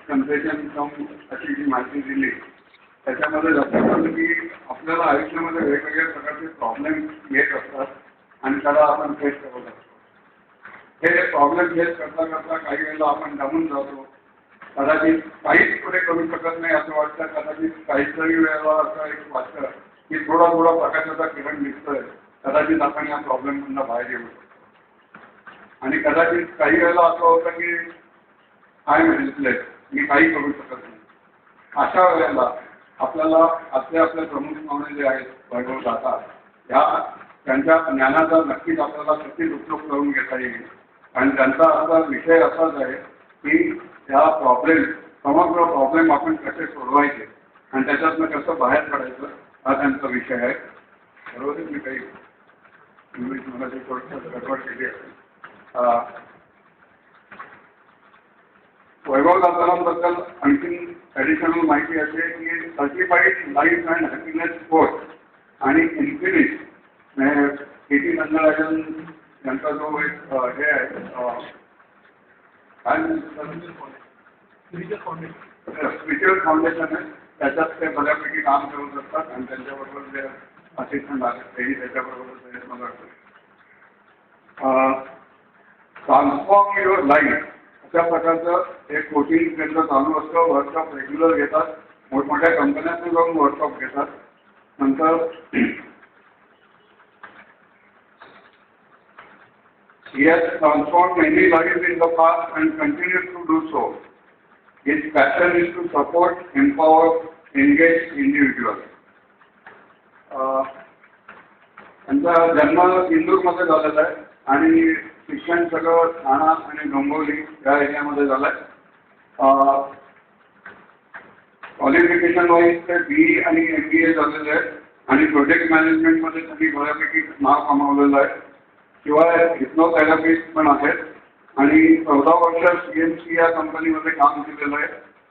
Concession कम अशी जी माहिती दिली त्याच्यामध्ये लक्षात आलं की आपल्याला आयुष्यामध्ये वेगवेगळ्या प्रकारचे प्रॉब्लेम येत असतात आणि त्याला आपण फेस करत असतो। हे प्रॉब्लेम फेस करता करता काही वेळेला आपण दमून जातो, कदाचित काहीच पुढे करू शकत नाही असं वाटतं, कदाचित काहीतरी वेळेला असं एक वाटतं की थोडा थोडा प्रकाशाचा किरण दिसतोय, कदाचित आपण या प्रॉब्लेममधून बाहेर येऊ शकतो। आणि कदाचित काही वेळेला असं होतं की आय एम हेल्पलेस, मी काही करू शकत नाही। अशा वेळेला आपल्याला आपले प्रमुख पाहुणे जे आहेत वैभव दादा, त्यांच्या ज्ञानाचा नक्कीच आपल्याला नक्कीच उपयोग करून घेता येईल। आणि त्यांचा आता विषय असाच आहे की ह्या समग्र प्रॉब्लेम आपण कसे सोडवायचे आणि त्याच्यातनं कसं बाहेर पडायचं हा त्यांचा विषय आहे। बरोबर, मी काही इंग्लिश मला जे थोडंसं गडबड केली आहे। वैभव दादांबद्दल आणखी ॲडिशनल माहिती अशी आहे की certified life and happiness coach आणि इन्फिनिट केटी नंदराजन यांचा जो एक हे आहे स्पिरिच्युअल फाउंडेशन आहे, त्याच्यात ते बऱ्यापैकी काम करत असतात आणि त्यांच्याबरोबर जे असिस्टंट आहेत तेही त्याच्याबरोबर मला ट्रान्सफॉर्म युअर लाईफ अशा प्रकारचं एक कोचिंग केंद्र चालू असतं। वर्कशॉप रेग्युलर घेतात, मोठमोठ्या कंपन्यांना जाऊन वर्कशॉप घेतात। नंतर he has transformed many lives in the past and continues to do so. His passion is to support, empower, engage individuals. त्यांचा जन्म इंदूरमध्ये झालेला आहे आणि शिक्षण सगळं ठाणा आणि डोंबिवली या एरियामध्ये झालं आहे। क्वालिफिकेशन वाईज ते BE आणि MBA झालेले आहेत आणि प्रोजेक्ट मॅनेजमेंटमध्ये त्यांनी बऱ्यापैकी नाव कमावलेलं आहे। शिवाय हिप्नोथेरपिस्ट पण आहेत आणि 14 वर्ष CMC या कंपनीमध्ये काम केलेलं आहे,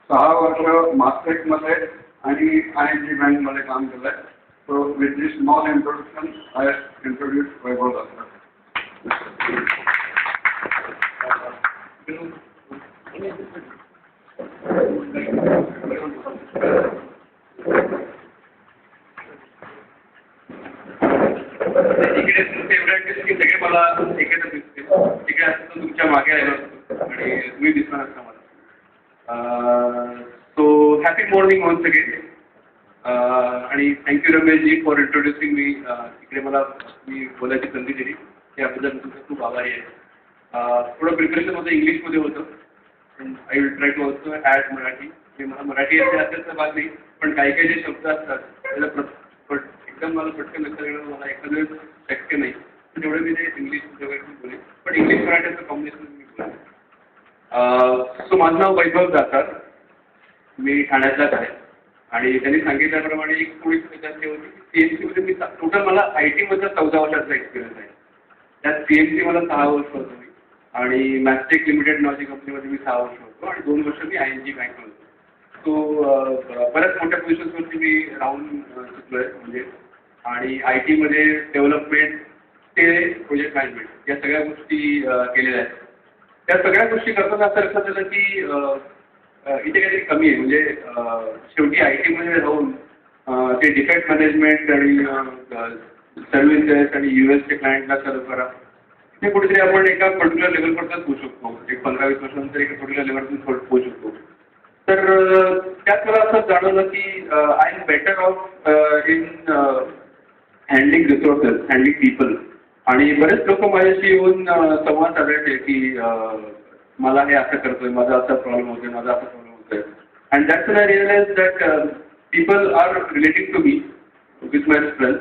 6 वर्ष मास्टेकमध्ये आणि ING बँकमध्ये काम केलं आहे। So with this small introduction I introduce Vaibhav दादा। इकडे फेवरेट की सगळे मला एकत्र दिसते, तिकडे असं तुमच्या मागे आहे आणि तुम्ही दिसणार असता मला। So happy morning once again आणि thank you Rameshji for introducing me. तिकडे मला मी बोलायची संधी दिली त्याबद्दल मी तुमचं खूप आभारी आहे। थोडं प्रिपरेशन होतं इंग्लिशमध्ये होतं, पण I will try to also add Marathi. मला मराठी येते असेल तर बात नाही, पण काही काही जे शब्द असतात त्याला एकदम मला पटकन लक्षात येणं मला एखाद्या शक्य नाही, तेवढं मी ते इंग्लिशमध्ये वगैरे बोलेन, पण इंग्लिश मराठीचं कॉम्बिनेशन मी बोलेन। सो माझं नाव वैभव दातार, मी ठाण्यातलाच आहे आणि त्यांनी सांगितल्याप्रमाणे एक थोडी विद्यार्थी होती की CMCमध्ये मी टोटल मला IT मध्ये 14 वर्षाचा एक्सपिरियन्स आहे। त्यात CMC मला 6 वर्ष होतो मी आणि मॅस्टेक लिमिटेड नावाची कंपनीमध्ये मी 6 वर्ष होतो आणि 2 वर्ष मी ING बँकमध्ये होतो। सो बऱ्याच मोठ्या पोझिशन्सवरती मी राहून शिकलो आहे म्हणजे, आणि IT मध्ये डेव्हलपमेंट ते प्रोजेक्ट मॅनेजमेंट या सगळ्या गोष्टी केलेल्या आहेत। त्या सगळ्या गोष्टी करताना असं लक्षात आलं की इथे काहीतरी कमी आहे, म्हणजे शेवटी IT मध्ये राहून ते डिफेक्ट मॅनेजमेंट आणि सर्व्हिसेस आणि US चे क्लायंटला सर्व करा, ते कुठेतरी आपण एका पर्टिक्युलर लेवलपर्यंत पोहोचू शकतो, एक 15-20 वर्षानंतर एका पर्टिक्युलर लेवलपर्यंत पोहोचू शकतो। तर त्यात मला असं जाणवलं की I am better of in handling resources, handling people. आणि बरेच लोक माझ्याशी येऊन संवाद साधायचे की मला हे असं करतोय, माझा असा प्रॉब्लेम होतोय, माझा असा प्रॉब्लेम होतोय। And that's when I realise that people are relating to me with my strength